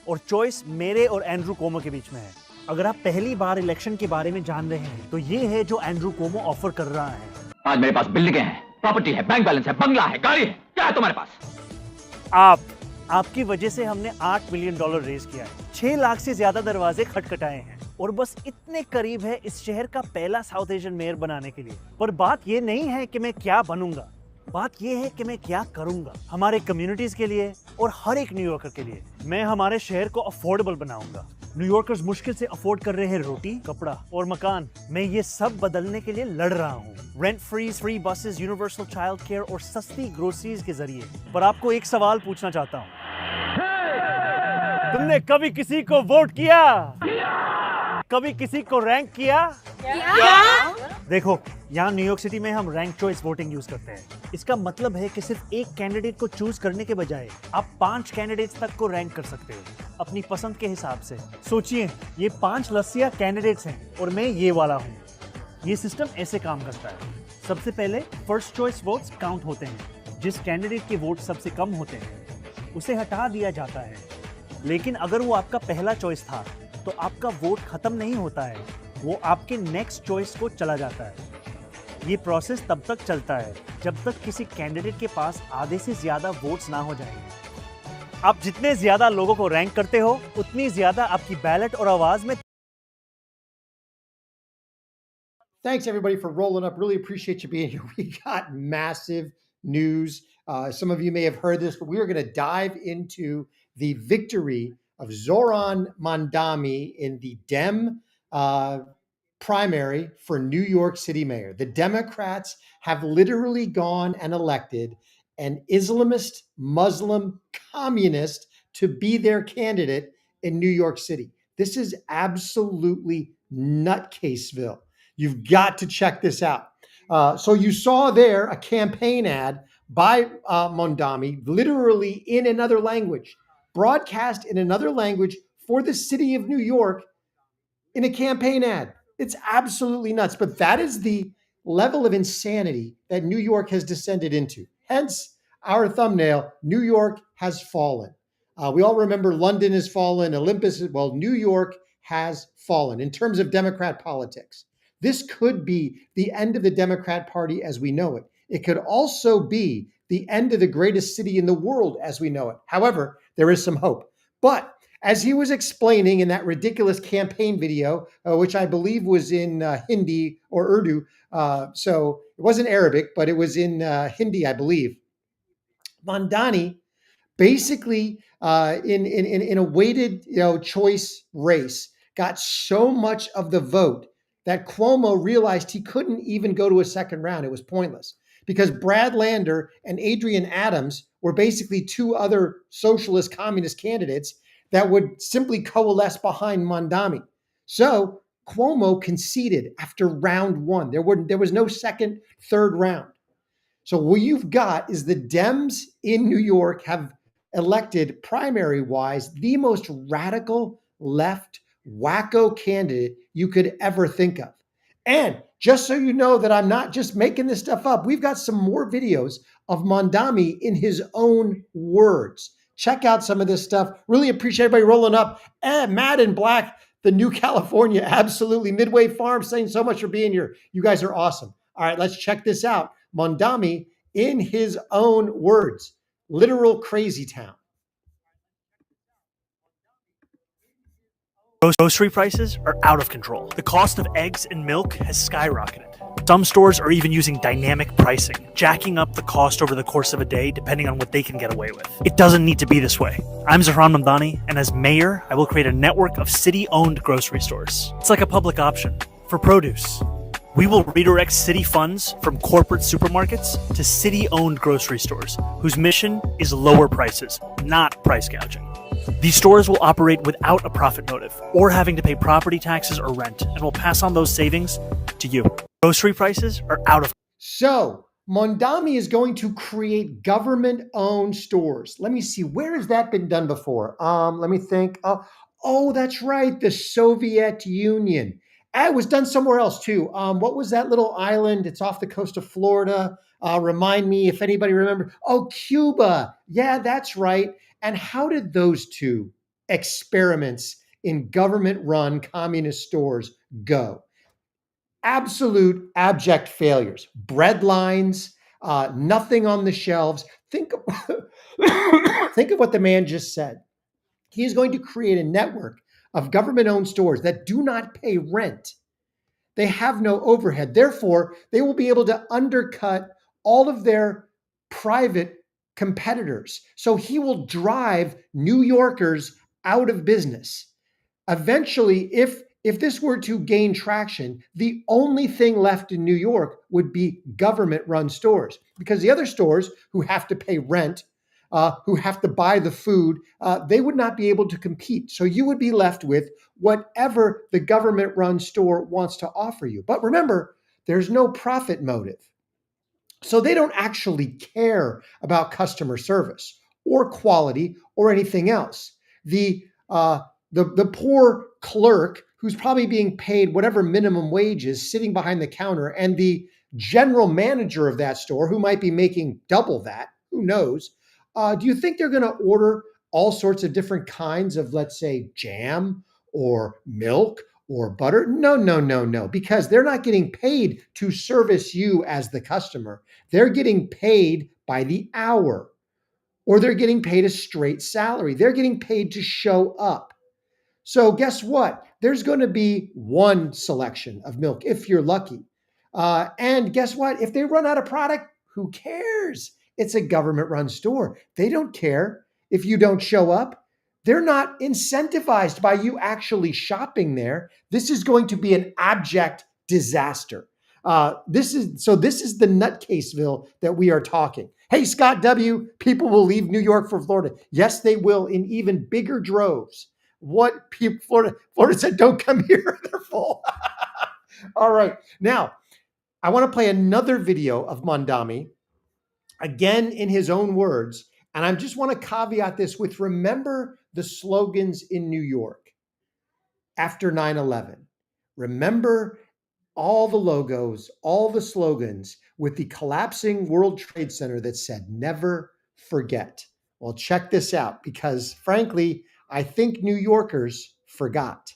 और चॉइस मेरे और एंड्रू कोमो के बीच में है। अगर आप पहली बार इलेक्शन के बारे में जान रहे हैं तो ये है जो एंड्रू कोमो ऑफर कर रहा है। आज मेरे पास बिल्डिंगें हैं, प्रॉपर्टी है, बैंक बैलेंस है, बंगला है, गाड़ी है, क्या है तुम्हारे पास? आपकी वजह से हमने $8 मिलियन रेज किया है, 6 लाख से ज्यादा दरवाजे खटखटाए हैं और बस इतने करीब है इस शहर का पहला साउथ एशियन मेयर बनाने के लिए। पर बात ये नहीं है कि मैं क्या बनूंगा, बात ये है कि मैं क्या करूंगा हमारे कम्युनिटीज के लिए और हर एक न्यूयॉर्कर के लिए। मैं हमारे शहर को अफोर्डेबल बनाऊंगा। न्यूयॉर्कर्स मुश्किल से अफोर्ड कर रहे हैं रोटी, कपड़ा और मकान। मैं ये सब बदलने के लिए लड़ रहा हूँ, rent free buses, universal child care और सस्ती ग्रोसरीज के जरिए। पर आपको एक सवाल पूछना चाहता हूँ, तुमने कभी किसी को वोट किया? कभी किसी को रैंक किया? देखो, यहाँ न्यूयॉर्क सिटी में हम रैंक चॉइस वोटिंग यूज करते हैं। इसका मतलब है कि सिर्फ एक कैंडिडेट को चूज करने के बजाय आप 5 कैंडिडेट्स तक को रैंक कर सकते हो अपनी पसंद के हिसाब से। सोचिए, ये 5 लस्सिया कैंडिडेट्स हैं और मैं ये वाला हूँ। ये सिस्टम ऐसे काम करता है। सबसे पहले फर्स्ट चॉइस वोट्स काउंट होते हैं। जिस कैंडिडेट के वोट सबसे कम होते हैं उसे हटा दिया जाता है। लेकिन अगर वो आपका पहला चॉइस था तो आपका वोट खत्म नहीं होता है, वो आपके नेक्स्ट चॉइस को चला जाता है। ये प्रोसेस तब तक चलता है जब तक किसी कैंडिडेट के पास आधे से ज्यादा वोट्स ना हो जाएंगे। आप जितने ज्यादा लोगों को रैंक करते हो उतनी ज्यादा आपकी बैलेट और आवाज में। Thanks everybody for rolling up. Really appreciate you being here. We got massive news. Some of you may have heard this, but we are going to dive into the victory of Zohran Mamdani in the Dem primary for New York City mayor. The Democrats have literally gone and elected an Islamist, Muslim, communist to be their candidate in New York City. This is absolutely nutcaseville. You've got to check this out. So you saw there a campaign ad by Mamdani, literally in another language, broadcast in another language for the city of New York in a campaign ad. It's absolutely nuts. But that is the level of insanity that New York has descended into. Hence our thumbnail, New York has fallen. We all remember London has fallen, Olympus, well, New York has fallen in terms of Democrat politics. This could be the end of the Democrat Party as we know it. It could also be the end of the greatest city in the world as we know it. However, there is some hope. But as he was explaining in that ridiculous campaign video, which I believe was in Hindi or Urdu, so it wasn't Arabic, but it was in Hindi, I believe. Mamdani basically, in a weighted choice race, got so much of the vote that Cuomo realized he couldn't even go to a second round. It was pointless because Brad Lander and Adrian Adams were basically 2 other socialist communist candidates that would simply coalesce behind Mamdani. So Cuomo conceded after round 1. There was no second, third round. So what you've got is the Dems in New York have elected primary-wise the most radical left wacko candidate you could ever think of. And just so you know that I'm not just making this stuff up, we've got some more videos of Mamdani in his own words. Check out some of this stuff. Really appreciate everybody rolling up. Matt in Black, the New California, absolutely. Midway Farm saying so much for being here. You guys are awesome. All right, let's check this out. Mamdani in his own words, literal crazy town. Grocery prices are out of control. The cost of eggs and milk has skyrocketed. Some stores are even using dynamic pricing, jacking up the cost over the course of a day depending on what they can get away with. It doesn't need to be this way. I'm Zohran Mamdani, and as mayor, I will create a network of city-owned grocery stores. It's like a public option for produce. We will redirect city funds from corporate supermarkets to city-owned grocery stores, whose mission is lower prices, not price gouging. These stores will operate without a profit motive or having to pay property taxes or rent, and will pass on those savings to you. Grocery prices are out of. So Mamdani is going to create government-owned stores. Let me see, where has that been done before? Let me think. Oh, that's right, the Soviet Union. It was done somewhere else too. What was that little island? It's off the coast of Florida. Remind me if anybody remembers. Oh, Cuba. Yeah, that's right. And how did those two experiments in government-run communist stores go. Absolute abject failures. Bread lines, nothing on the shelves. Think of, think of what the man just said. He is going to create a network of government-owned stores that do not pay rent. They have no overhead. Therefore, they will be able to undercut all of their private competitors. So he will drive New Yorkers out of business. Eventually, if this were to gain traction, the only thing left in New York would be government-run stores, because the other stores who have to pay rent, who have to buy the food, they would not be able to compete. So you would be left with whatever the government-run store wants to offer you. But remember, there's no profit motive. So they don't actually care about customer service or quality or anything else. The poor clerk who's probably being paid whatever minimum wage is sitting behind the counter, and the general manager of that store who might be making double that, who knows, do you think they're going to order all sorts of different kinds of, let's say, jam or milk or butter? No, because they're not getting paid to service you as the customer. They're getting paid by the hour, or they're getting paid a straight salary. They're getting paid to show up. So guess what? There's going to be one selection of milk if you're lucky. And guess what? If they run out of product, who cares? It's a government-run store. They don't care if you don't show up. They're not incentivized by you actually shopping there. This is going to be an abject disaster. This is the nutcaseville that we are talking. Hey, Scott W., people will leave New York for Florida. Yes, they will, in even bigger droves. What people, Florida said, don't come here. They're full. All right. Now, I want to play another video of Mamdani, again in his own words. And I just want to caveat this with, remember the slogans in New York after 9/11. Remember all the logos, all the slogans with the collapsing World Trade Center that said, never forget. Well, check this out, because frankly, I think New Yorkers forgot.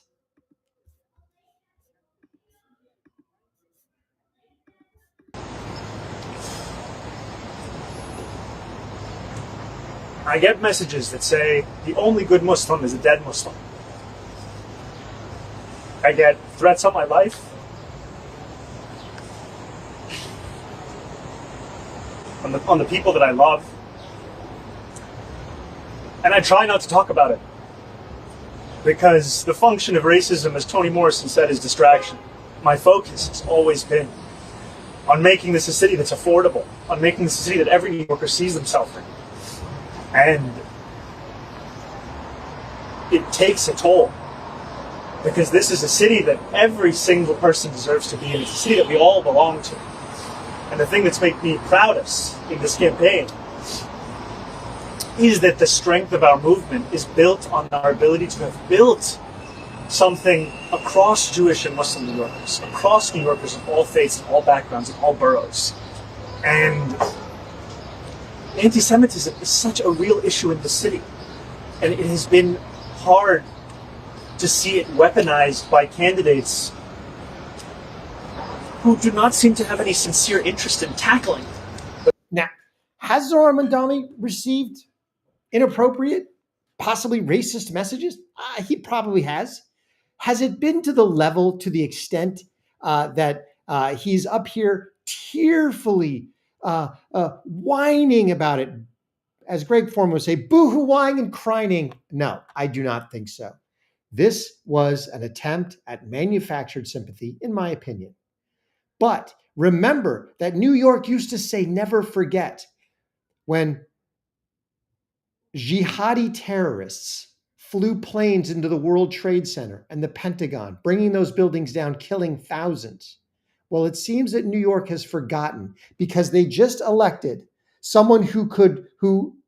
I get messages that say the only good Muslim is a dead Muslim. I get threats on my life. On the people that I love. And I try not to talk about it, because the function of racism, as Toni Morrison said, is distraction. My focus has always been on making this a city that's affordable, on making this a city that every New Yorker sees themselves in. And it takes a toll, because this is a city that every single person deserves to be in. It's a city that we all belong to. And the thing that's made me proudest in this campaign is that the strength of our movement is built on our ability to have built something across Jewish and Muslim New Yorkers, across New Yorkers of all faiths, and all backgrounds, and all boroughs. And anti-Semitism is such a real issue in the city. And it has been hard to see it weaponized by candidates who do not seem to have any sincere interest in tackling it. Now, has Zohran Mamdani received inappropriate, possibly racist messages? He probably has. Has it been to the level, to the extent that he's up here tearfully whining about it, as Greg Foreman would say, boo-hoo-whining and crying? No, I do not think so. This was an attempt at manufactured sympathy, in my opinion. But remember that New York used to say, never forget, when jihadi terrorists flew planes into the World Trade Center and the Pentagon, bringing those buildings down, killing thousands. Well, it seems that New York has forgotten, because they just elected someone who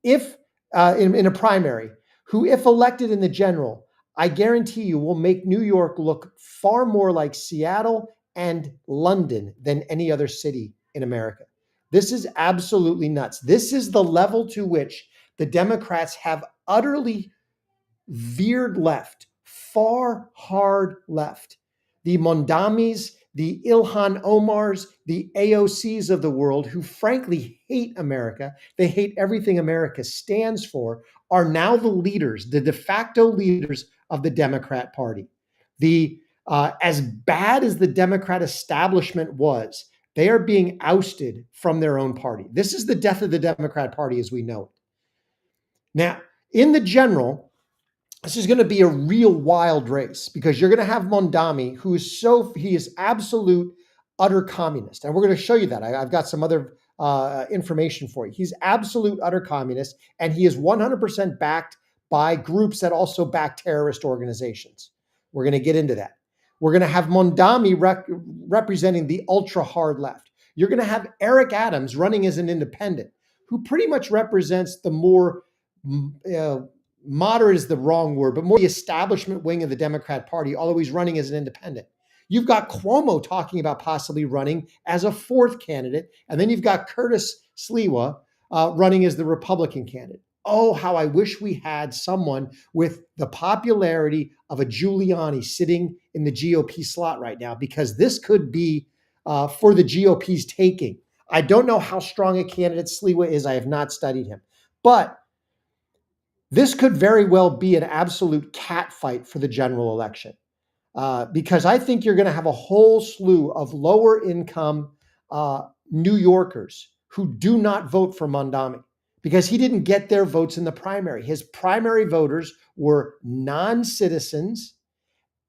if in a primary, who if elected in the general, I guarantee you will make New York look far more like Seattle and London than any other city in America. This is absolutely nuts. This is the level to which the Democrats have utterly veered left, far hard left. The Mondamis, the Ilhan Omars, the AOCs of the world, who frankly hate America, they hate everything America stands for, are now the leaders, the de facto leaders of the Democrat Party. As bad as the Democrat establishment was, they are being ousted from their own party. This is the death of the Democrat Party as we know it. Now, in the general, this is going to be a real wild race because you're going to have Mamdani, he is absolute, utter communist. And we're going to show you that. I've got some other information for you. He's absolute, utter communist, and he is 100% backed by groups that also back terrorist organizations. We're going to get into that. We're going to have Mamdani representing the ultra hard left. You're going to have Eric Adams running as an independent, who pretty much represents the more moderate is the wrong word, but more the establishment wing of the Democrat Party, although he's running as an independent. You've got Cuomo talking about possibly running as a fourth candidate, and then you've got Curtis Sliwa running as the Republican candidate. Oh, how I wish we had someone with the popularity of a Giuliani sitting in the GOP slot right now, because this could be for the GOP's taking. I don't know how strong a candidate Sliwa is. I have not studied him. But this could very well be an absolute catfight for the general election, because I think you're going to have a whole slew of lower income New Yorkers who do not vote for Mamdani because he didn't get their votes in the primary. His primary voters were non-citizens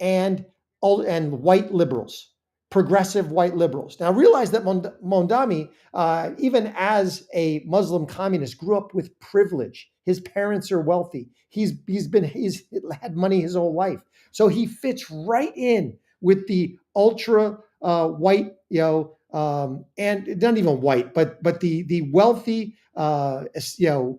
and white liberals, progressive white liberals. Now realize that Mamdani, even as a Muslim communist, grew up with privilege. His parents are wealthy. He's had money his whole life, so he fits right in with the ultra white, and not even white, but the wealthy, upscale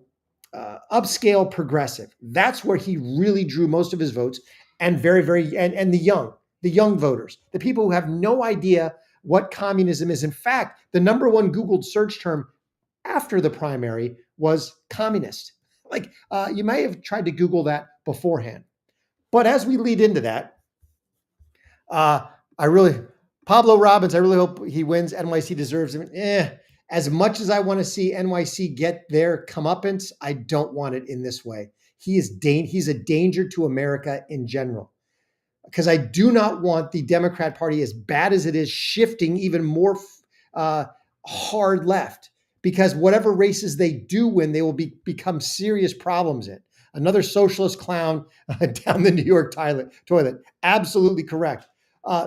progressive. That's where he really drew most of his votes, and and the young voters, the people who have no idea what communism is. In fact, the number one Googled search term after the primary was communist. Like you may have tried to Google that beforehand. But as we lead into that, Pablo Robbins, I really hope he wins. NYC deserves him. As much as I want to see NYC get their comeuppance, I don't want it in this way. He's a danger to America in general, because I do not want the Democrat Party, as bad as it is, shifting even more hard left, because whatever races they do win, they will become serious problems in. Another socialist clown down the New York toilet. Absolutely correct.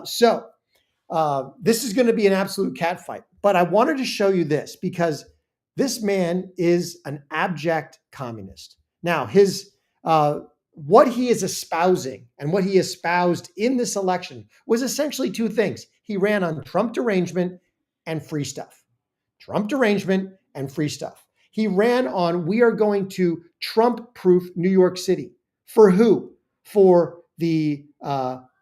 So this is going to be an absolute catfight. But I wanted to show you this because this man is an abject communist. Now, what he is espousing and what he espoused in this election was essentially two things. He ran on Trump derangement and free stuff. Trump derangement and free stuff. He ran on, we are going to Trump-proof New York City. For who? For the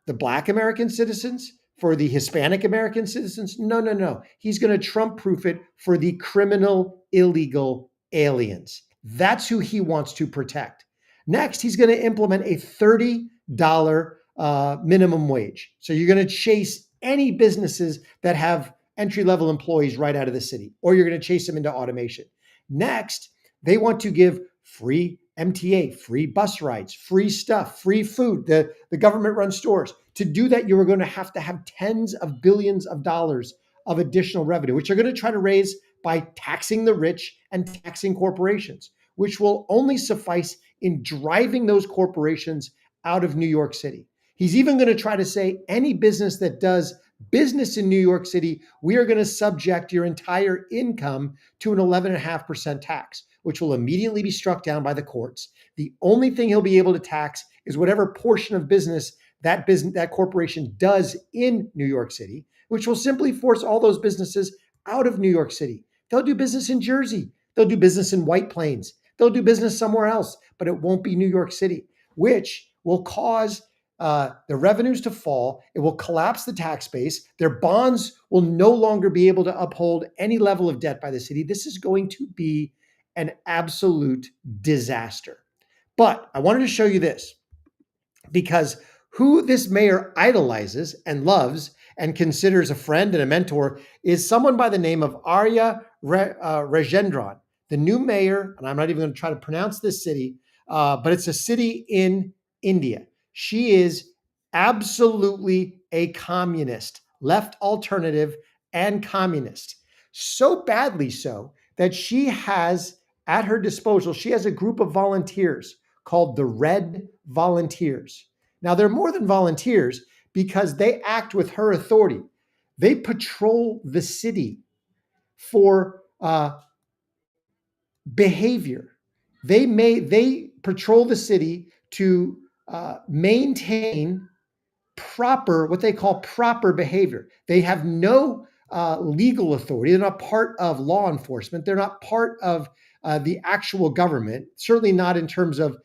Black American citizens? For the Hispanic American citizens? No. He's going to Trump-proof it for the criminal, illegal aliens. That's who he wants to protect. Next, he's going to implement a $30 minimum wage. So you're going to chase any businesses that have entry-level employees right out of the city, or you're going to chase them into automation. Next, they want to give free MTA, free bus rides, free stuff, free food. The government runs stores. To do that, you are going to have tens of billions of dollars of additional revenue, which you're going to try to raise by taxing the rich and taxing corporations, which will only suffice in driving those corporations out of New York City. He's even going to try to say any business that does business in New York City, we are going to subject your entire income to an 11.5% tax, which will immediately be struck down by the courts. The only thing he'll be able to tax is whatever portion of business that corporation does in New York City, which will simply force all those businesses out of New York City. They'll do business in Jersey. They'll do business in White Plains. They'll do business somewhere else, but it won't be New York City, which will cause the revenues to fall. It will collapse the tax base. Their bonds will no longer be able to uphold any level of debt by the city. This is going to be an absolute disaster. But I wanted to show you this. because who this mayor idolizes and loves and considers a friend and a mentor is someone by the name of Rajendran, the new mayor. And I'm not even going to try to pronounce this city, but it's a city in India. She is absolutely a communist, left alternative and communist. So badly so that she has at her disposal, she has a group of volunteers called the Red Volunteers. Now, they're more than volunteers because they act with her authority. They patrol the city for behavior. They patrol the city to maintain proper, what they call proper behavior. They have no legal authority. They're not part of law enforcement. They're not part of the actual government, certainly not in terms of,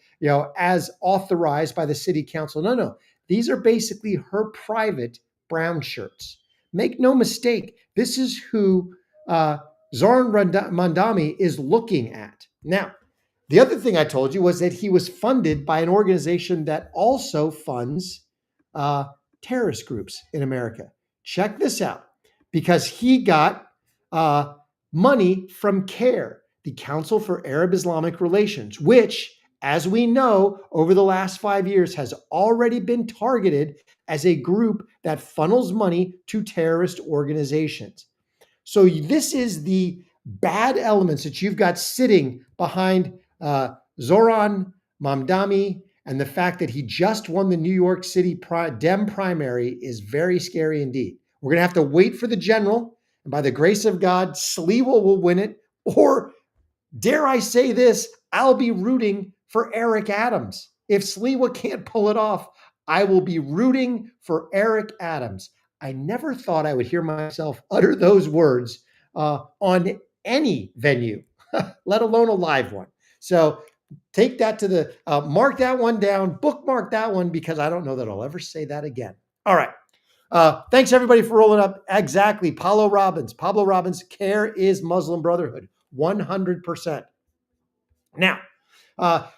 as authorized by the city council. No. These are basically her private brown shirts. Make no mistake, this is who Zohran Mamdani is looking at. Now, the other thing I told you was that he was funded by an organization that also funds terrorist groups in America. Check this out, because he got money from CARE, the Council for Arab Islamic Relations, which, as we know, over the last 5 years has already been targeted as a group that funnels money to terrorist organizations. So this is the bad elements that you've got sitting behind Zohran Mamdani, and the fact that he just won the New York City Dem primary is very scary indeed. We're going to have to wait for the general, and by the grace of God, Sliwa will win it, or dare I say this, I'll be rooting for Eric Adams. If Sliwa can't pull it off, I will be rooting for Eric Adams. I never thought I would hear myself utter those words on any venue, let alone a live one. So take that to the, mark that one down, bookmark that one, because I don't know that I'll ever say that again. All right. Thanks everybody for rolling up. Exactly. Pablo Robbins, CARE is Muslim Brotherhood, 100%. Now,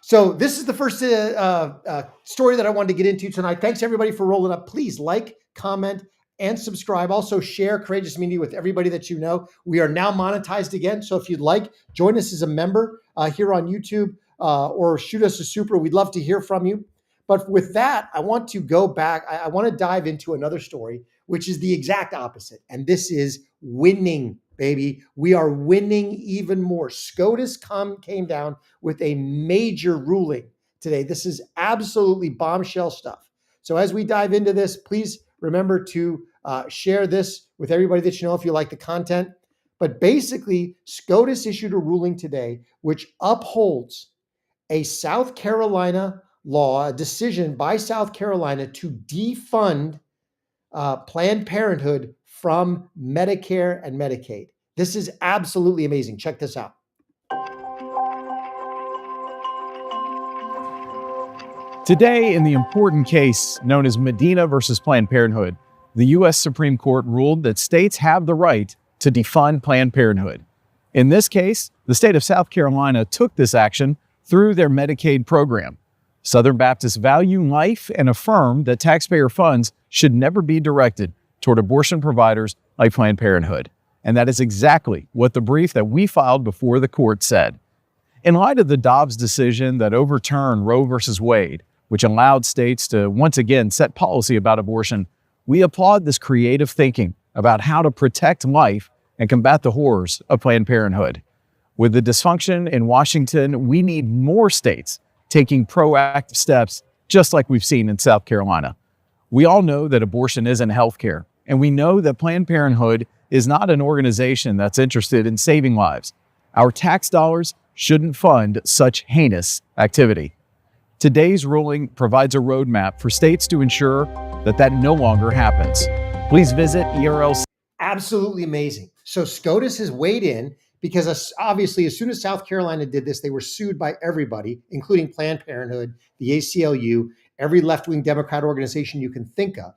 so this is the first story that I wanted to get into tonight. Thanks everybody for rolling up. Please like, comment, and subscribe. Also share Courageous Media with everybody that you know. We are now monetized again. So if you'd like, join us as a member here on YouTube or shoot us a super. We'd love to hear from you. But with that, I want to go back. I want to dive into another story, which is the exact opposite. And this is winning, baby. We are winning even more. SCOTUS came down with a major ruling today. This is absolutely bombshell stuff. So as we dive into this, please remember to share this with everybody that you know if you like the content. But basically, SCOTUS issued a ruling today which upholds a South Carolina law, a decision by South Carolina to defund Planned Parenthood from Medicare and Medicaid. This is absolutely amazing. Check this out. Today, in the important case known as Medina versus Planned Parenthood, the U.S. Supreme Court ruled that states have the right to defund Planned Parenthood. In this case, the state of South Carolina took this action through their Medicaid program. Southern Baptists value life and affirm that taxpayer funds should never be directed toward abortion providers like Planned Parenthood. And that is exactly what the brief that we filed before the court said. In light of the Dobbs decision that overturned Roe versus Wade, which allowed states to once again set policy about abortion, we applaud this creative thinking about how to protect life and combat the horrors of Planned Parenthood. With the dysfunction in Washington, we need more states taking proactive steps, just like we've seen in South Carolina. We all know that abortion isn't healthcare, and we know that Planned Parenthood is not an organization that's interested in saving lives. Our tax dollars shouldn't fund such heinous activity. Today's ruling provides a roadmap for states to ensure that that no longer happens. Please visit ERLC. Absolutely amazing. So SCOTUS has weighed in because obviously as soon as South Carolina did this, they were sued by everybody, including Planned Parenthood, the ACLU, every left-wing Democrat organization you can think of.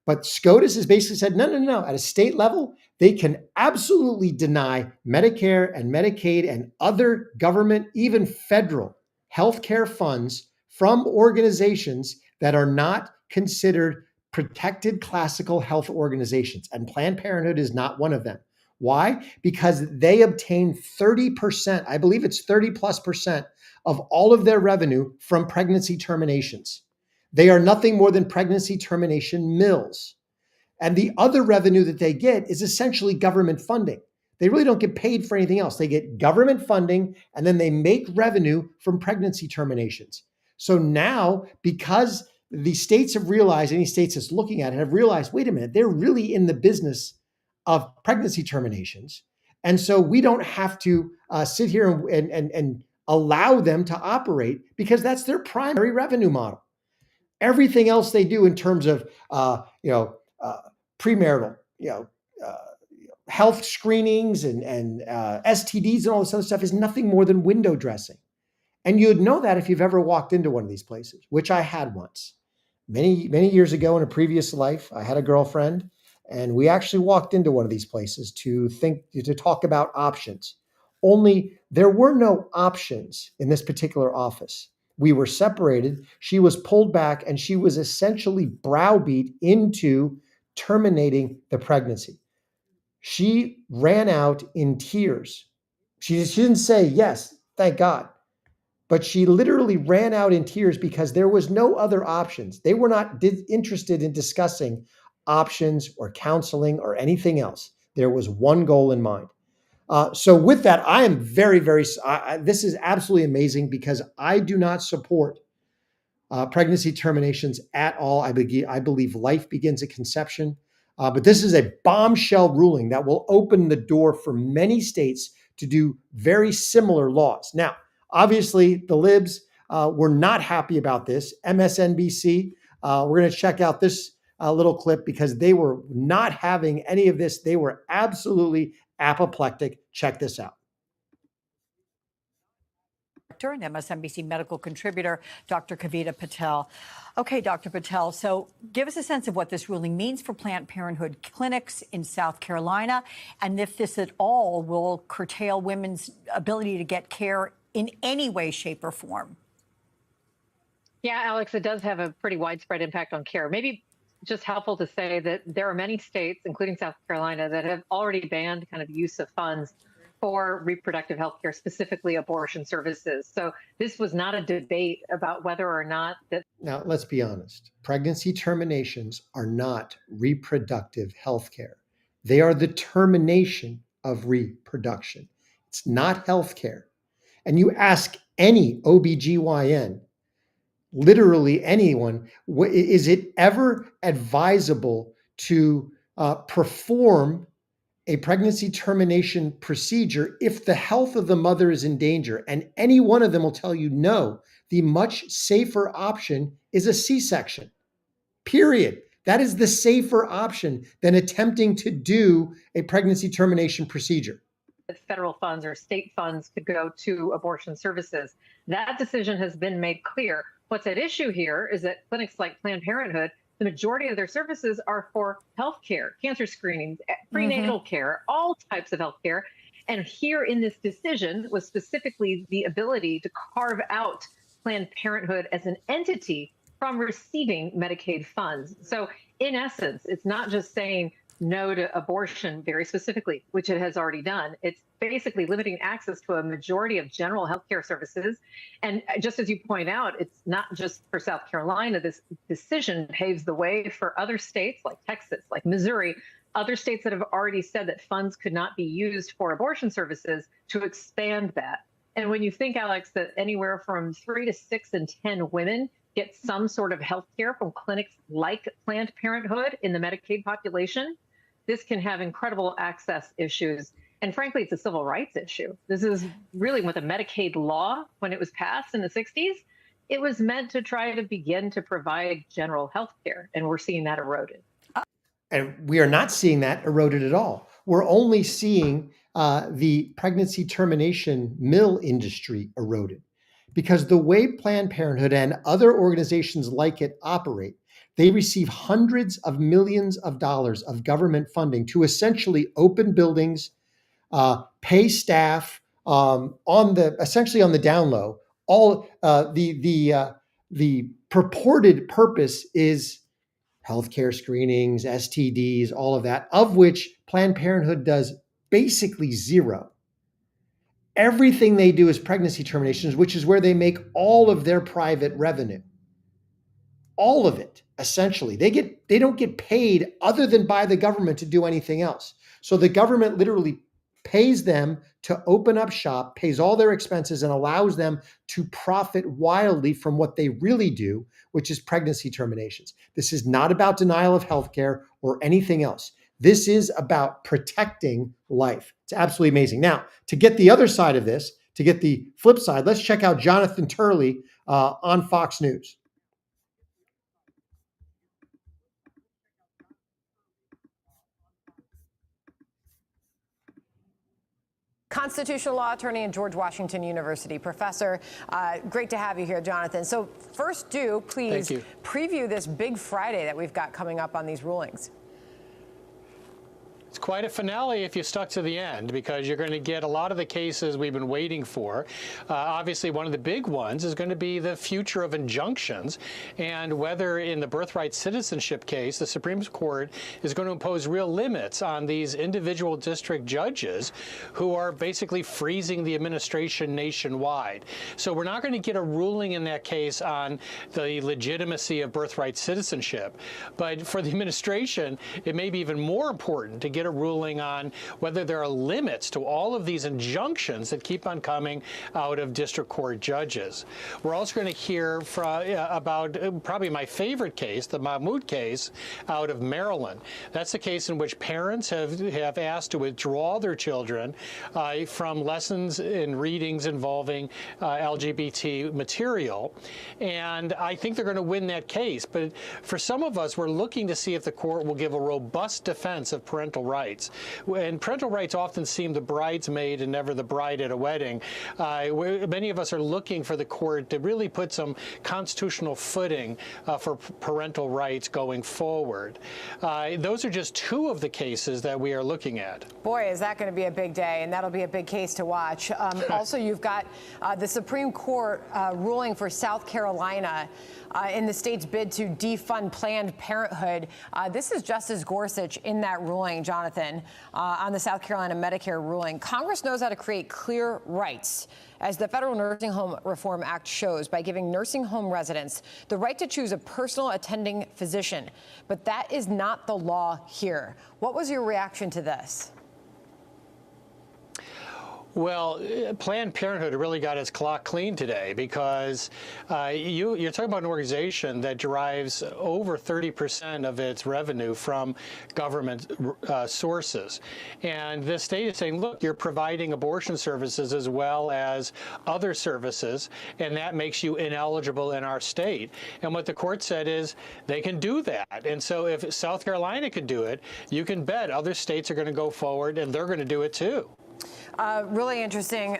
But SCOTUS has basically said, no. At a state level, they can absolutely deny Medicare and Medicaid and other government, even federal healthcare funds from organizations that are not considered protected classical health organizations. And Planned Parenthood is not one of them. Why? Because they obtain 30%, I believe it's 30+% of all of their revenue from pregnancy terminations. They are nothing more than pregnancy termination mills. And the other revenue that they get is essentially government funding. They really don't get paid for anything else. They get government funding and then they make revenue from pregnancy terminations. So now, because the states have realized, any states that's looking at it have realized, wait a minute, they're really in the business of pregnancy terminations. And so we don't have to sit here and allow them to operate because that's their primary revenue model. Everything else they do in terms of, premarital, health screenings and STDs and all this other stuff is nothing more than window dressing. And you'd know that if you've ever walked into one of these places, which I had once. Many, many years ago in a previous life, I had a girlfriend and we actually walked into one of these places to talk about options. Only there were no options in this particular office. We were separated. She was pulled back and she was essentially browbeat into terminating the pregnancy. She ran out in tears. She didn't say, yes, thank God. But she literally ran out in tears because there was no other options. They were not interested in discussing options or counseling or anything else. There was one goal in mind. So with that, I am very, this is absolutely amazing because I do not support pregnancy terminations at all. I believe life begins at conception. But this is a bombshell ruling that will open the door for many states to do very similar laws. Now, obviously, the libs were not happy about this. MSNBC, we're going to check out this little clip because they were not having any of this. They were absolutely apoplectic. Check this out. And MSNBC medical contributor, Dr. Kavita Patel. Okay, Dr. Patel, so give us a sense of what this ruling means for Planned Parenthood clinics in South Carolina, and if this at all will curtail women's ability to get care in any way, shape, or form. Yeah, Alex, it does have a pretty widespread impact on care. Maybe just helpful to say that there are many states, including South Carolina, that have already banned kind of use of funds for reproductive health care, specifically abortion services. So this was not a debate about whether or not that. Now, let's be honest. Pregnancy terminations are not reproductive health care. They are the termination of reproduction. It's not health care. And you ask any OBGYN, literally anyone, is it ever advisable to perform a pregnancy termination procedure if the health of the mother is in danger? And any one of them will tell you, no, the much safer option is a C-section, period. That is the safer option than attempting to do a pregnancy termination procedure. Federal funds or state funds could go to abortion services. That decision has been made clear. What's at issue here is that clinics like Planned Parenthood, the majority of their services are for health care, cancer screenings, prenatal care, all types of health care. And here in this decision was specifically the ability to carve out Planned Parenthood as an entity from receiving Medicaid funds. So in essence, it's not just saying no to abortion very specifically, which it has already done. It's basically limiting access to a majority of general healthcare services. And just as you point out, it's not just for South Carolina. This decision paves the way for other states like Texas, like Missouri, other states that have already said that funds could not be used for abortion services to expand that. And when you think, Alex, that anywhere from 3 to 6 in 10 women get some sort of health care from clinics like Planned Parenthood in the Medicaid population, this can have incredible access issues. And frankly, it's a civil rights issue. This is really with a Medicaid law, when it was passed in the 60s, it was meant to try to begin to provide general health care. And we're seeing that eroded. And we are not seeing that eroded at all. We're only seeing the pregnancy termination mill industry eroded. Because the way Planned Parenthood and other organizations like it operate, they receive hundreds of millions of dollars of government funding to essentially open buildings, pay staff essentially on the down low. All the the purported purpose is healthcare screenings, STDs, all of that, of which Planned Parenthood does basically zero. Everything they do is pregnancy terminations, which is where they make all of their private revenue. All of it, essentially. They don't get paid other than by the government to do anything else. So the government literally pays them to open up shop, pays all their expenses, and allows them to profit wildly from what they really do, which is pregnancy terminations. This is not about denial of healthcare or anything else. This is about protecting life. It's absolutely amazing. Now, to get the other side of this, to get the flip side, let's check out Jonathan Turley on Fox News. Constitutional law attorney and George Washington University professor. Great to have you here, Jonathan. So first, please preview this big Friday that we've got coming up on these rulings. It's quite a finale if you stuck to the end, because you're going to get a lot of the cases we've been waiting for. Obviously, one of the big ones is going to be the future of injunctions, and whether in the birthright citizenship case, the Supreme Court is going to impose real limits on these individual district judges who are basically freezing the administration nationwide. So we're not going to get a ruling in that case on the legitimacy of birthright citizenship. But for the administration, it may be even more important to get a ruling on whether there are limits to all of these injunctions that keep on coming out of district court judges. We're also going to hear about probably my favorite case, the Mahmoud case out of Maryland. That's the case in which parents have asked to withdraw their children from lessons and readings involving LGBT material. And I think they're going to win that case. But for some of us, we're looking to see if the court will give a robust defense of parental rights. And parental rights often seem the bridesmaid and never the bride at a wedding. Many of us are looking for the court to really put some constitutional footing for parental rights going forward. Those are just two of the cases that we are looking at. Boy, is that going to be a big day, and that'll be a big case to watch. Also, you've got the Supreme Court ruling for South Carolina in the state's bid to defund Planned Parenthood. This is Justice Gorsuch in that ruling, Jonathan, on the South Carolina Medicare ruling. Congress knows how to create clear rights, as the Federal Nursing Home Reform Act shows, by giving nursing home residents the right to choose a personal attending physician. But that is not the law here. What was your reaction to this? Well, Planned Parenthood really got its clock clean today, because you're talking about an organization that derives over 30% of its revenue from government sources. And the state is saying, look, you're providing abortion services as well as other services, and that makes you ineligible in our state. And what the court said is they can do that. And so if South Carolina could do it, you can bet other states are going to go forward and they're going to do it too. Really interesting.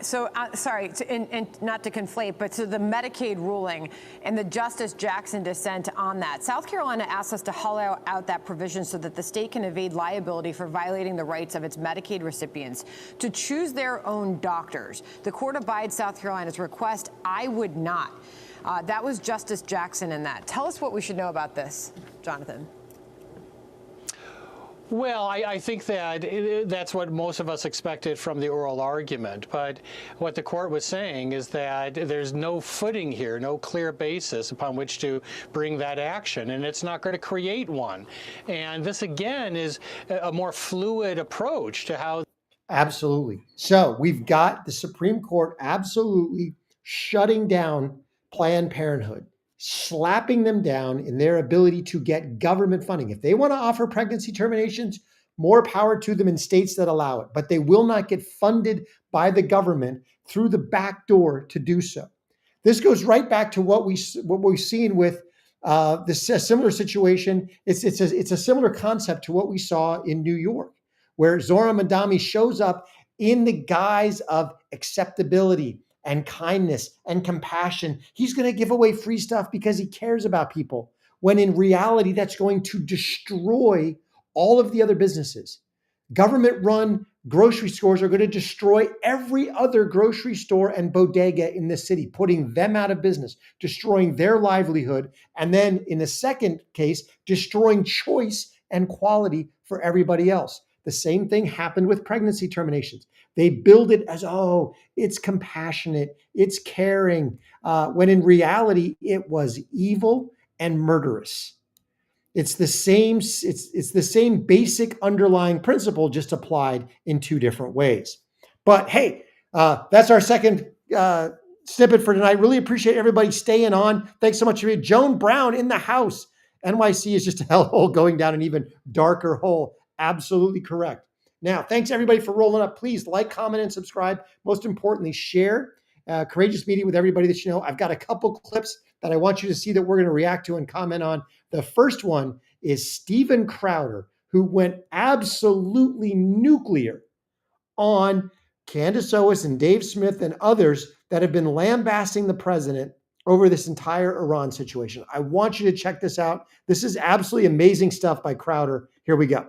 Sorry, and not to conflate, but to the Medicaid ruling and the Justice Jackson dissent on that. South Carolina asked us to hollow out that provision so that the state can evade liability for violating the rights of its Medicaid recipients to choose their own doctors. The court abides South Carolina's request. I would not. That was Justice Jackson in that. Tell us what we should know about this, Jonathan. Well, I think that that's what most of us expected from the oral argument. But what the court was saying is that there's no footing here, no clear basis upon which to bring that action, and it's not going to create one. And this, again, is a more fluid approach to how. Absolutely. So we've got the Supreme Court absolutely shutting down Planned Parenthood, slapping them down in their ability to get government funding. If they want to offer pregnancy terminations, more power to them in states that allow it, but they will not get funded by the government through the back door to do so. This goes right back to what we've seen with this similar situation. It's a similar concept to what we saw in New York, where Zohran Mamdani shows up in the guise of acceptability and kindness and compassion. He's going to give away free stuff because he cares about people, when in reality, that's going to destroy all of the other businesses. Government-run grocery stores are going to destroy every other grocery store and bodega in the city, putting them out of business, destroying their livelihood. And then in the second case, destroying choice and quality for everybody else. The same thing happened with pregnancy terminations. They build it as, oh, it's compassionate, it's caring, when in reality, it was evil and murderous. It's the same basic underlying principle, just applied in two different ways. But hey, that's our second snippet for tonight. Really appreciate everybody staying on. Thanks so much for you. Joan Brown in the house. NYC is just a hellhole going down an even darker hole. Absolutely correct. Now, thanks everybody for rolling up. Please like, comment, and subscribe. Most importantly, share Courageous Media with everybody that you know. I've got a couple clips that I want you to see that we're going to react to and comment on. The first one is Steven Crowder, who went absolutely nuclear on Candace Owens and Dave Smith and others that have been lambasting the president over this entire Iran situation. I want you to check this out. This is absolutely amazing stuff by Crowder. Here we go.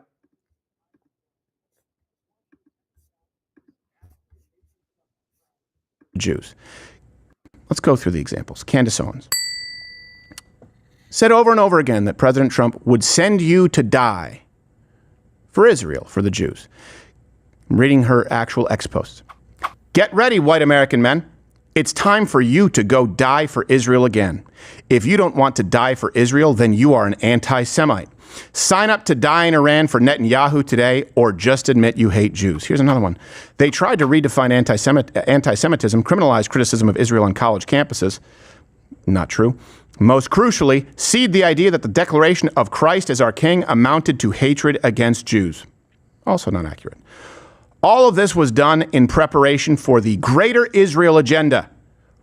Jews. Let's go through the examples. Candace Owens said over and over again that President Trump would send you to die for Israel, for the Jews. I'm reading her actual ex-posts. Get ready, white American men. It's time for you to go die for Israel again. If you don't want to die for Israel, then you are an anti-Semite. Sign up to die in Iran for Netanyahu today, or just admit you hate Jews. Here's another one. They tried to redefine anti-Semitism, criminalize criticism of Israel on college campuses. Not true. Most crucially, seed the idea that the declaration of Christ as our king amounted to hatred against Jews. Also not accurate. All of this was done in preparation for the Greater Israel agenda,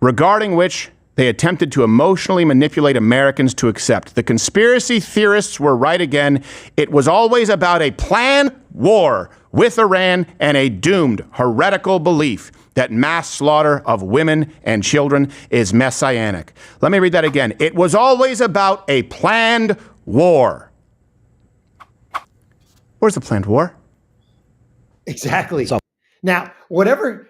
regarding which they attempted to emotionally manipulate Americans to accept. The conspiracy theorists were right again. It was always about a planned war with Iran and a doomed, heretical belief that mass slaughter of women and children is messianic. Let me read that again. It was always about a planned war. Where's the planned war? Exactly. Now, whatever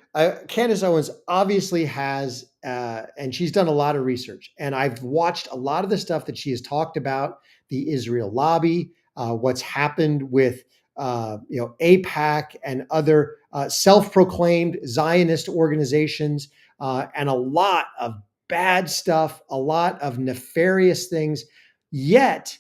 Candace Owens obviously has, and she's done a lot of research, and I've watched a lot of the stuff that she has talked about, the Israel lobby, what's happened with AIPAC and other self-proclaimed Zionist organizations, and a lot of bad stuff, a lot of nefarious things. Yet,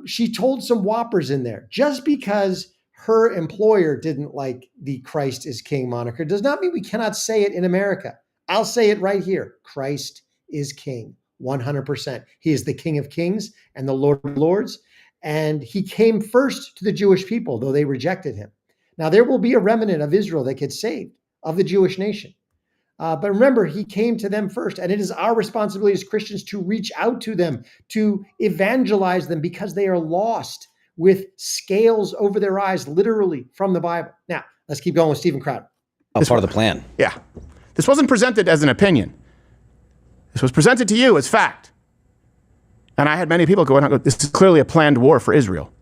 she told some whoppers in there. Just because her employer didn't like the Christ is King moniker does not mean we cannot say it in America. I'll say it right here. Christ is King, 100%. He is the King of Kings and the Lord of Lords. And he came first to the Jewish people, though they rejected him. Now, there will be a remnant of Israel that gets saved, of the Jewish nation. But remember, he came to them first. And it is our responsibility as Christians to reach out to them, to evangelize them, because they are lost with scales over their eyes, literally from the Bible. Now, let's keep going with Steven Crowder. That's part of the plan. Yeah. This wasn't presented as an opinion. This was presented to you as fact. And I had many people go, this is clearly a planned war for Israel.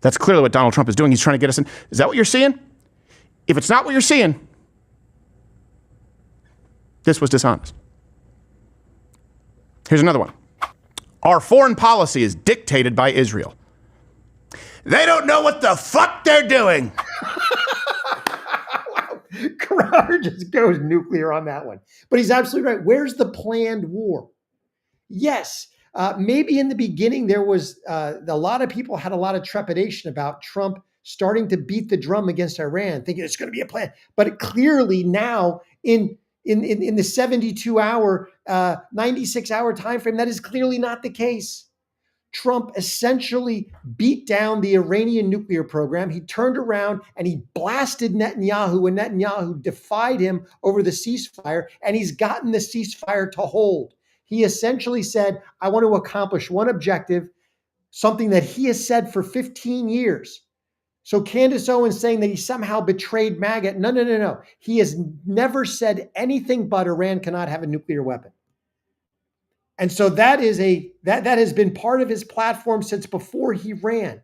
That's clearly what Donald Trump is doing. He's trying to get us in. Is that what you're seeing? If it's not what you're seeing, this was dishonest. Here's another one. Our foreign policy is dictated by Israel. They don't know what the fuck they're doing. Crowder just goes nuclear on that one. But he's absolutely right. Where's the planned war? Yes, maybe in the beginning there was a lot of people had a lot of trepidation about Trump starting to beat the drum against Iran, thinking it's going to be a plan. But clearly now in the 72-hour, 96-hour time frame, that is clearly not the case. Trump essentially beat down the Iranian nuclear program. He turned around and he blasted Netanyahu when Netanyahu defied him over the ceasefire, and he's gotten the ceasefire to hold. He essentially said, I want to accomplish one objective, something that he has said for 15 years. So Candace Owens saying that he somehow betrayed MAGA. No. He has never said anything but Iran cannot have a nuclear weapon. And so that is that has been part of his platform since before he ran.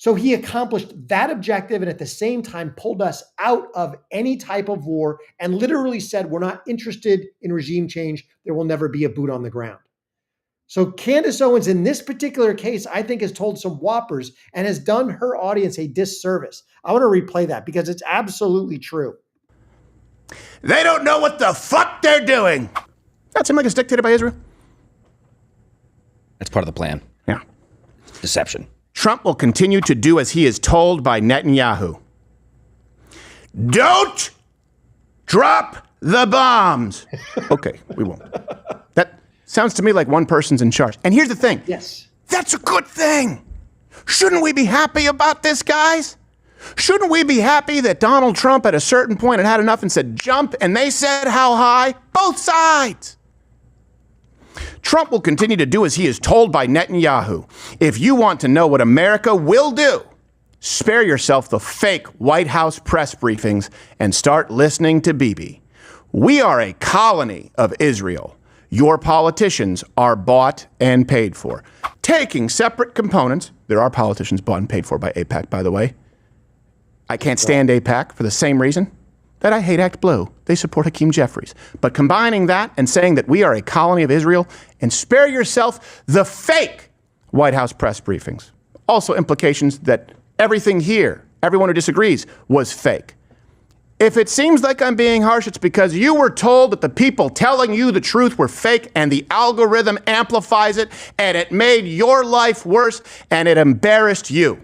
So he accomplished that objective and at the same time pulled us out of any type of war and literally said, we're not interested in regime change. There will never be a boot on the ground. So Candace Owens in this particular case, I think has told some whoppers and has done her audience a disservice. I want to replay that because it's absolutely true. They don't know what the fuck they're doing. That seem like it's dictated by Israel? That's part of the plan. Yeah. Deception. Trump will continue to do as he is told by Netanyahu. Don't drop the bombs. Okay, we won't. That sounds to me like one person's in charge. And here's the thing. Yes. That's a good thing. Shouldn't we be happy about this, guys? Shouldn't we be happy that Donald Trump at a certain point had enough and said jump, and they said how high? Both sides. Trump will continue to do as he is told by Netanyahu. If you want to know what America will do, spare yourself the fake White House press briefings and start listening to Bibi. We are a colony of Israel. Your politicians are bought and paid for. Taking separate components, there are politicians bought and paid for by AIPAC, by the way. I can't stand AIPAC for the same reason that I hate Act Blue. They support Hakeem Jeffries. But combining that and saying that we are a colony of Israel, and spare yourself the fake White House press briefings. Also implications that everything here, everyone who disagrees, was fake. If it seems like I'm being harsh, it's because you were told that the people telling you the truth were fake and the algorithm amplifies it and it made your life worse and it embarrassed you.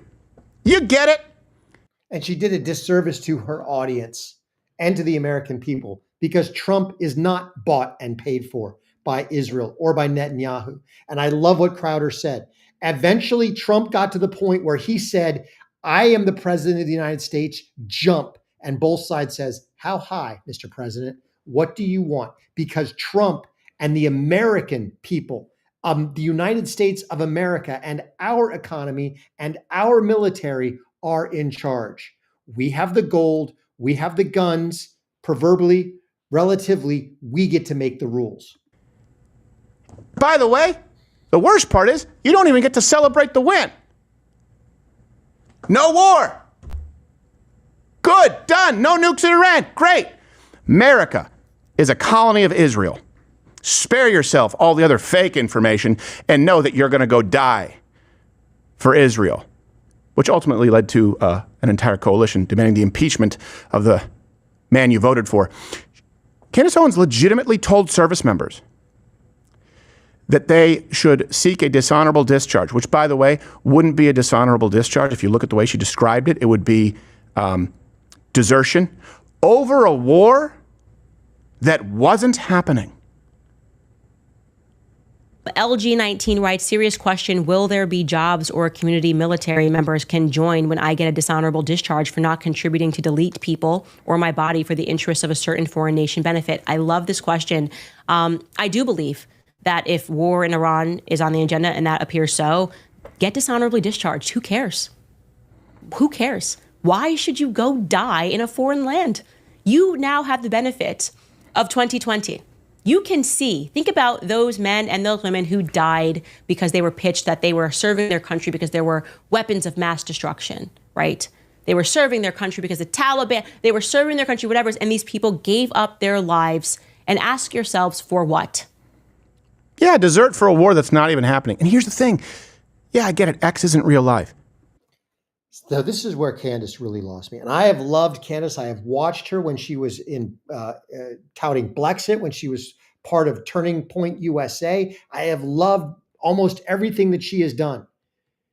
You get it? And she did a disservice to her audience and to the American people because Trump is not bought and paid for by Israel or by Netanyahu. And I love what Crowder said. Eventually, Trump got to the point where he said, I am the president of the United States, jump. And both sides says, how high, Mr. President? What do you want? Because Trump and the American people, the United States of America and our economy and our military are in charge. We have the gold, we have the guns, proverbially, relatively, we get to make the rules. By the way, the worst part is you don't even get to celebrate the win. No war. Good, done. No nukes in Iran. Great. America is a colony of Israel. Spare yourself all the other fake information and know that you're going to go die for Israel, which ultimately led to an entire coalition demanding the impeachment of the man you voted for. Candace Owens legitimately told service members that they should seek a dishonorable discharge, which, by the way, wouldn't be a dishonorable discharge. If you look at the way she described it, it would be desertion over a war that wasn't happening. LG19 writes, serious question, will there be jobs or community military members can join when I get a dishonorable discharge for not contributing to delete people or my body for the interests of a certain foreign nation benefit? I love this question. I do believe that if war in Iran is on the agenda, and that appears so, get dishonorably discharged. Who cares? Who cares? Why should you go die in a foreign land? You now have the benefit of 2020. You can see, think about those men and those women who died because they were pitched that they were serving their country because there were weapons of mass destruction, right? They were serving their country because the Taliban, they were serving their country, whatever, and these people gave up their lives. And ask yourselves, for what? Yeah, desert for a war that's not even happening. And here's the thing. Yeah, I get it. X isn't real life. So this is where Candace really lost me. And I have loved Candace. I have watched her when she was in touting Brexit, when she was part of Turning Point USA. I have loved almost everything that she has done.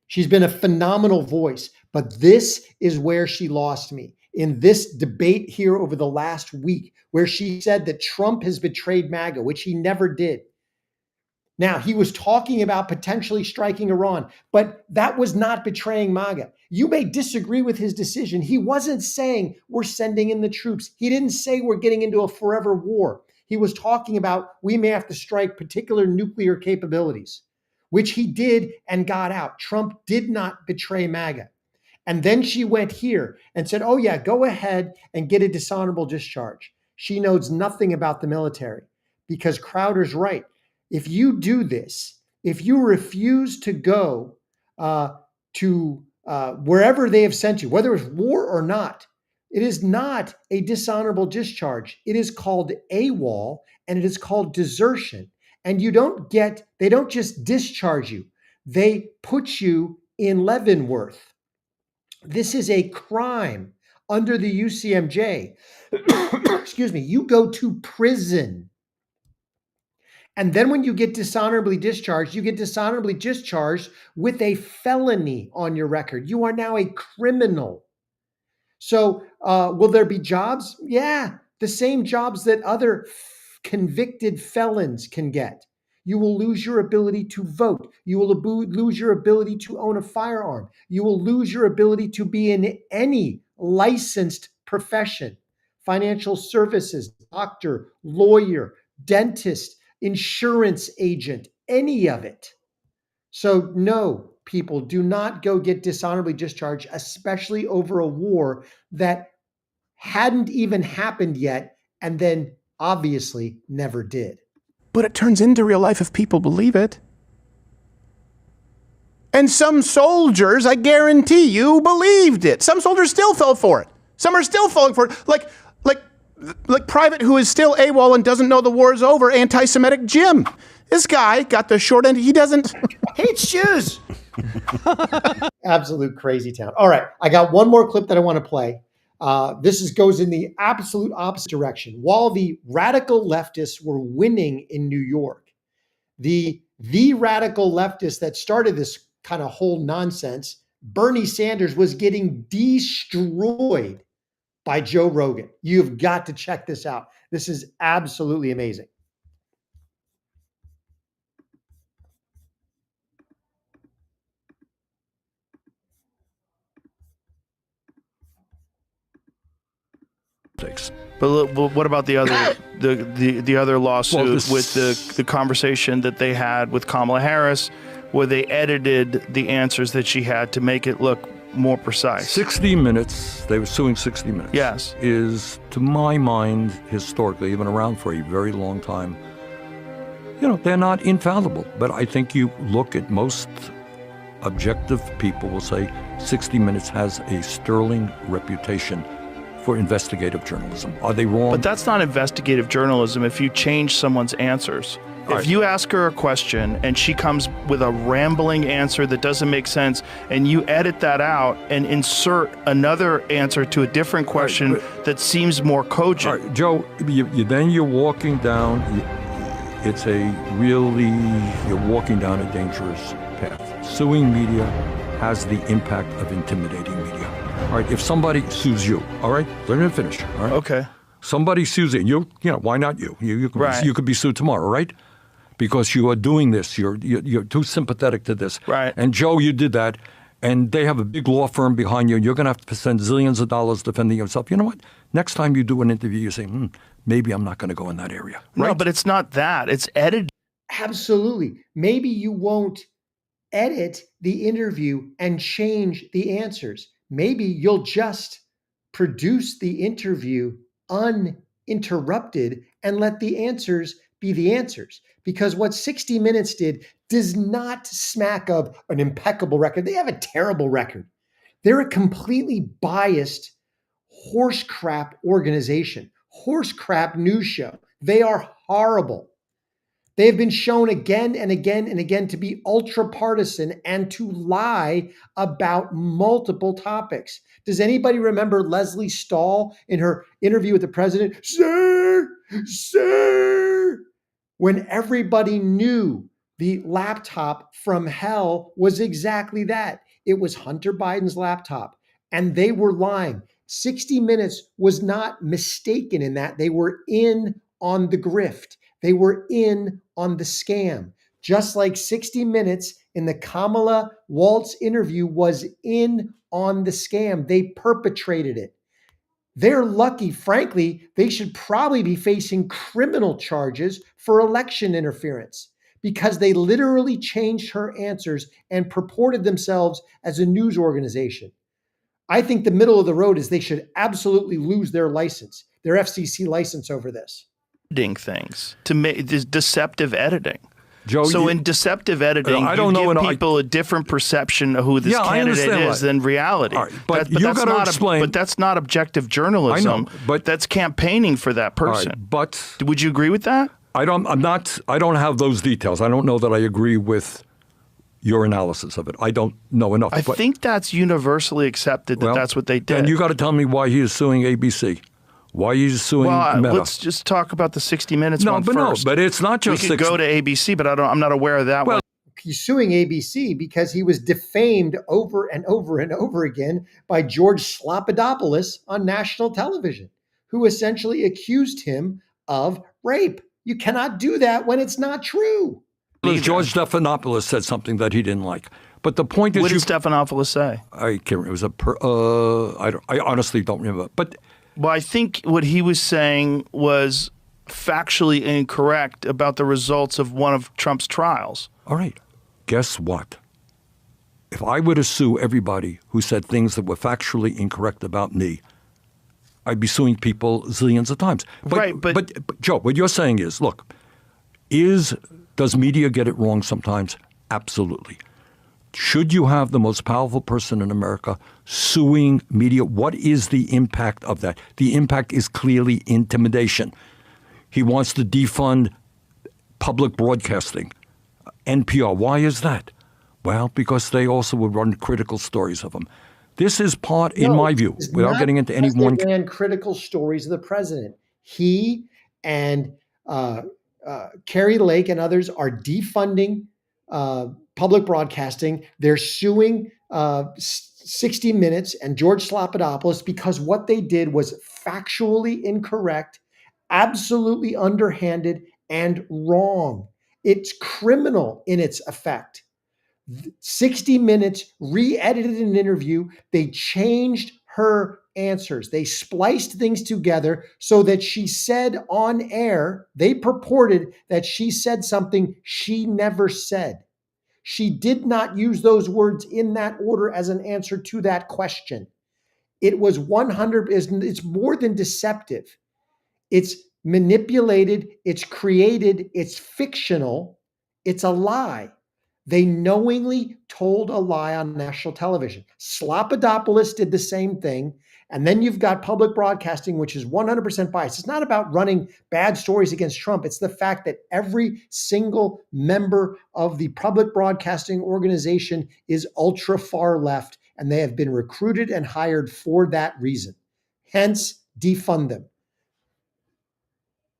She's been a phenomenal voice, but this is where she lost me. In this debate here over the last week, where she said that Trump has betrayed MAGA, which he never did. Now, he was talking about potentially striking Iran, but that was not betraying MAGA. You may disagree with his decision. He wasn't saying we're sending in the troops. He didn't say we're getting into a forever war. He was talking about we may have to strike particular nuclear capabilities, which he did and got out. Trump did not betray MAGA. And then she went here and said, oh yeah, go ahead and get a dishonorable discharge. She knows nothing about the military because Crowder's right. If you do this, if you refuse to go to wherever they have sent you, whether it's war or not. It is not a dishonorable discharge. It is called AWOL, and it is called desertion. And they don't just discharge you, they put you in Leavenworth. This is a crime under the UCMJ. Excuse me, you go to prison. And then when you get dishonorably discharged, you get dishonorably discharged with a felony on your record. You are now a criminal. So will there be jobs? Yeah, the same jobs that other convicted felons can get. You will lose your ability to vote. You will lose your ability to own a firearm. You will lose your ability to be in any licensed profession: financial services, doctor, lawyer, dentist, insurance agent, any of it. So no, people, do not go get dishonorably discharged, especially over a war that hadn't even happened yet and then obviously never did. But it turns into real life if people believe it. And some soldiers, I guarantee you, believed it. Some soldiers still fell for it. Some are still falling for it. Like Private who is still AWOL and doesn't know the war is over, anti-Semitic Jim. This guy got the short end. He doesn't hates Jews. Absolute crazy town. All right, I got one more clip that I want to play. This goes in the absolute opposite direction. While the radical leftists were winning in New York, the radical leftists that started this kind of whole nonsense, Bernie Sanders, was getting destroyed by Joe Rogan. You've got to check this out. This is absolutely amazing. But what about the other the other lawsuit with the conversation that they had with Kamala Harris, where they edited the answers that she had to make it look more precise? 60 Minutes, they were suing 60 Minutes. Yes. Is, to my mind, historically, even around for a very long time, they're not infallible. But I think you look at most objective people will say 60 Minutes has a sterling reputation for investigative journalism. Are they wrong? But that's not investigative journalism if you change someone's answers. If you ask her a question and she comes with a rambling answer that doesn't make sense, and you edit that out and insert another answer to a different question that seems more cogent. Joe, then you're walking down, you're walking down a dangerous path. Suing media has the impact of intimidating media. All right, if somebody sues you, all right, let me finish, all right? Okay. Somebody sues you, why not you? You could be sued tomorrow, right? Because you are doing this, you're too sympathetic to this. Right. And Joe, you did that, and they have a big law firm behind you, and you're going to have to spend zillions of dollars defending yourself. You know what? Next time you do an interview, you say, maybe I'm not going to go in that area. Right? No, but it's not that. It's edited. Absolutely. Maybe you won't edit the interview and change the answers. Maybe you'll just produce the interview uninterrupted and let the answers be the answers. Because what 60 Minutes did does not smack of an impeccable record. They have a terrible record. They're a completely biased horse crap organization, horse crap news show. They are horrible. They have been shown again and again and again to be ultra partisan and to lie about multiple topics. Does anybody remember Leslie Stahl in her interview with the president? Sir, when everybody knew the laptop from hell was exactly that. It was Hunter Biden's laptop, and they were lying. 60 Minutes was not mistaken in that. They were in on the grift. They were in on the scam. Just like 60 Minutes in the Kamala Waltz interview was in on the scam. They perpetrated it. They're lucky. Frankly, they should probably be facing criminal charges for election interference because they literally changed her answers and purported themselves as a news organization. I think the middle of the road is they should absolutely lose their license, their FCC license over this. Things to make this deceptive editing. Joe, so in deceptive editing, I don't you know, give people a different perception of who this candidate is than reality. Right, but you got to explain. But that's not objective journalism. I know, but that's campaigning for that person. Right, but would you agree with that? I don't have those details. I don't know that I agree with your analysis of it. I don't know enough. I think that's universally accepted that that's what they did. And you got to tell me why he is suing ABC. Why he's suing Meta. Let's just talk about the 60 Minutes one first. No, but it's not just we could go to ABC, but I'm not aware of that one. He's suing ABC because he was defamed over and over and over again by George Slopadopoulos on national television, who essentially accused him of rape. You cannot do that when it's not true. George Stephanopoulos said something that he didn't like. But the point is, what did Stephanopoulos say? I can't remember. It was I honestly don't remember. But well, I think what he was saying was factually incorrect about the results of one of Trump's trials. All right. Guess what? If I were to sue everybody who said things that were factually incorrect about me, I'd be suing people zillions of times. But Joe, what you're saying is, look, does media get it wrong sometimes? Absolutely. Should you have the most powerful person in America suing media? What is the impact of that? The impact is clearly intimidation. He wants to defund public broadcasting, NPR. Why is that? Well, because they also would run critical stories of him. This is part, in my view, without getting into any one. They ran critical stories of the president. He and Carrie Lake and others are defunding public broadcasting. They're suing 60 Minutes and George Slopadopoulos because what they did was factually incorrect, absolutely underhanded, and wrong. It's criminal in its effect. 60 Minutes re-edited an interview. They changed her answers. They spliced things together so that she said on air, they purported that she said something she never said. She did not use those words in that order as an answer to that question. It was 100, it's more than deceptive. It's manipulated, it's created, it's fictional, it's a lie. They knowingly told a lie on national television. Slopadopoulos did the same thing. And then you've got public broadcasting, which is 100% biased. It's not about running bad stories against Trump. It's the fact that every single member of the public broadcasting organization is ultra far left, and they have been recruited and hired for that reason. Hence, defund them.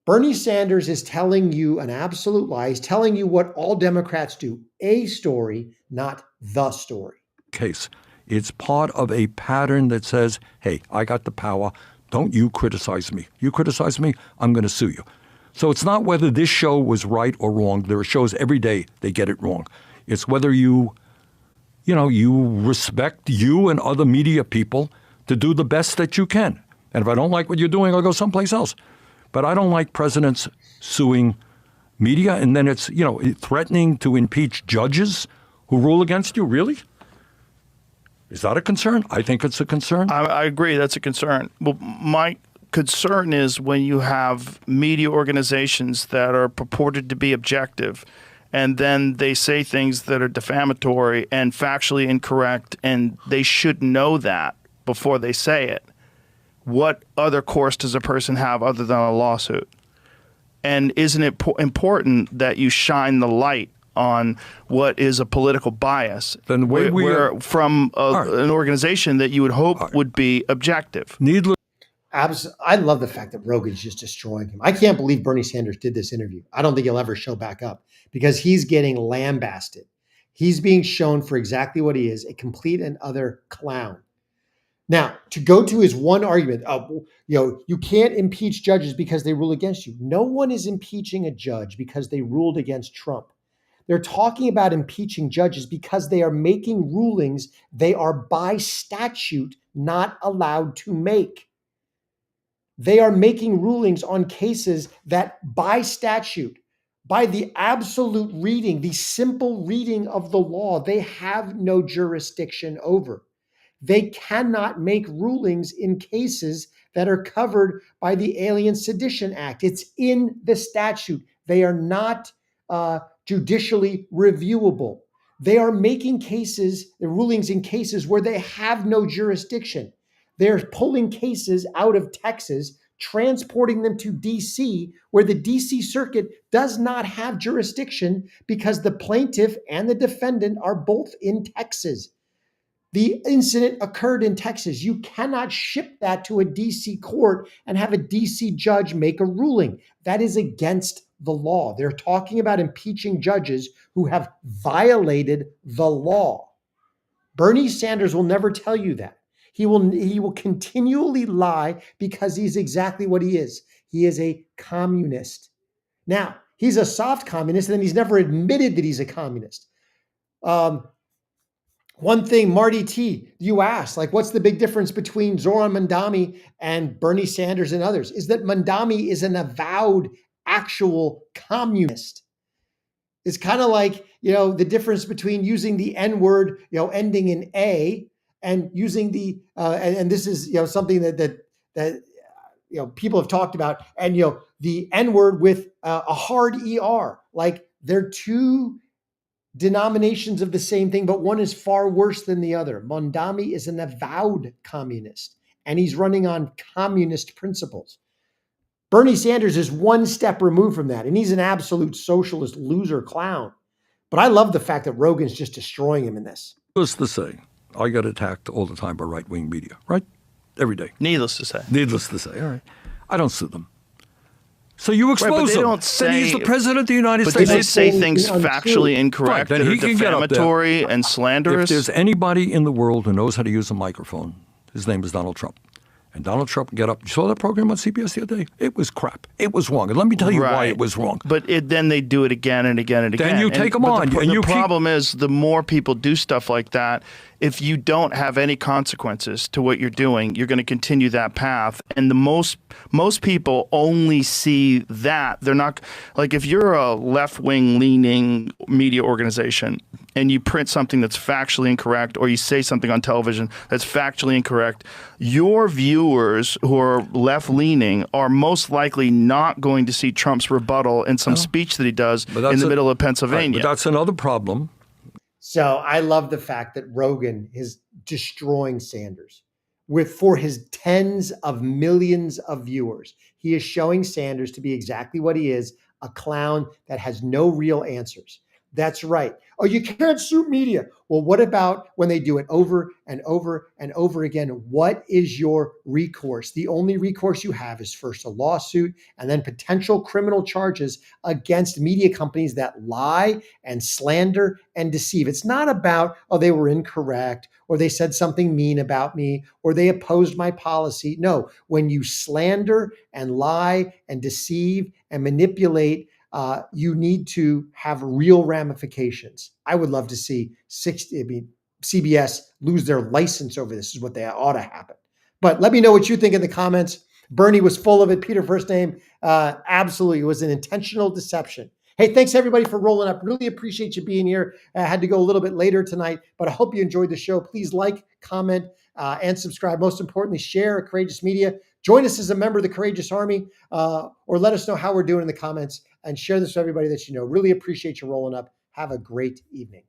Bernie Sanders is telling you an absolute lie. He's telling you what all Democrats do. A story, not the story. Case. It's part of a pattern that says, hey, I got the power. Don't you criticize me. You criticize me, I'm going to sue you. So it's not whether this show was right or wrong. There are shows every day they get it wrong. It's whether you respect you and other media people to do the best that you can. And if I don't like what you're doing, I'll go someplace else. But I don't like presidents suing media, and then it's, threatening to impeach judges who rule against you. Really? Is that a concern? I think it's a concern. I agree. That's a concern. Well, my concern is when you have media organizations that are purported to be objective, and then they say things that are defamatory and factually incorrect, and they should know that before they say it. What other course does a person have other than a lawsuit? And isn't it important that you shine the light on what is a political bias? Then the way we're from an organization that you would hope would be objective. Needless. I love the fact that Rogan's just destroying him. I can't believe Bernie Sanders did this interview. I don't think he'll ever show back up because he's getting lambasted. He's being shown for exactly what he is, a complete and utter clown. Now, to go to his one argument, you can't impeach judges because they rule against you. No one is impeaching a judge because they ruled against Trump. They're talking about impeaching judges because they are making rulings they are by statute not allowed to make. They are making rulings on cases that by statute, by the absolute reading, the simple reading of the law, they have no jurisdiction over. They cannot make rulings in cases that are covered by the Alien Sedition Act. It's in the statute. They are not judicially reviewable. They are making cases, the rulings in cases where they have no jurisdiction. They're pulling cases out of Texas, transporting them to DC, where the DC circuit does not have jurisdiction because the plaintiff and the defendant are both in Texas. The incident occurred in Texas. You cannot ship that to a DC court and have a DC judge make a ruling. That is against the law. They're talking about impeaching judges who have violated the law. Bernie Sanders will never tell you that. He will continually lie because he's exactly what he is. He is a communist. Now, he's a soft communist, and then he's never admitted that he's a communist. One thing, Marty T, you asked, like, what's the big difference between Zohran Mamdani and Bernie Sanders and others? Is that Mamdani is an avowed, actual communist. It's kind of like, the difference between using the N-word, ending in A, and using the, and this is, something that people have talked about, and, the N-word with a hard ER, like they're two denominations of the same thing, but one is far worse than the other. Mamdani is an avowed communist, and he's running on communist principles. Bernie Sanders is one step removed from that, and he's an absolute socialist loser clown. But I love the fact that Rogan's just destroying him in this. Needless to say, I get attacked all the time by right-wing media, right? Every day. Needless to say. Needless to say, all right. I don't sue them. So you expose right, but they him. Don't say, then he's the president of the United but States. But they say things factually incorrect, right, then he can defamatory and slanderous. If there's anybody in the world who knows how to use a microphone, his name is Donald Trump. And Donald Trump get up. You saw that program on CBS the other day? It was crap. It was wrong. And let me tell you why it was wrong. But then they do it again and again and again. Then you take them on. The problem is the more people do stuff like that, if you don't have any consequences to what you're doing, you're going to continue that path. And the most people only see that. They're not like if you're a left-wing leaning media organization and you print something that's factually incorrect or you say something on television that's factually incorrect, your viewers who are left-leaning are most likely not going to see Trump's rebuttal in some speech that he does in the middle of Pennsylvania. Right, but that's another problem. So I love the fact that Rogan is destroying Sanders for his tens of millions of viewers. He is showing Sanders to be exactly what he is, a clown that has no real answers. That's right. Oh, you can't sue media. Well, what about when they do it over and over and over again? What is your recourse? The only recourse you have is first a lawsuit and then potential criminal charges against media companies that lie and slander and deceive. It's not about, oh, they were incorrect or they said something mean about me or they opposed my policy. No, when you slander and lie and deceive and manipulate, you need to have real ramifications. I would love to see CBS lose their license over this is what they ought to happen. But let me know what you think in the comments. Bernie was full of it. Peter first name. Absolutely. It was an intentional deception. Hey, thanks everybody for rolling up. Really appreciate you being here. I had to go a little bit later tonight, but I hope you enjoyed the show. Please like, comment, and subscribe. Most importantly, share Courageous Media. Join us as a member of the Courageous Army, or let us know how we're doing in the comments and share this with everybody that you know. Really appreciate you rolling up. Have a great evening.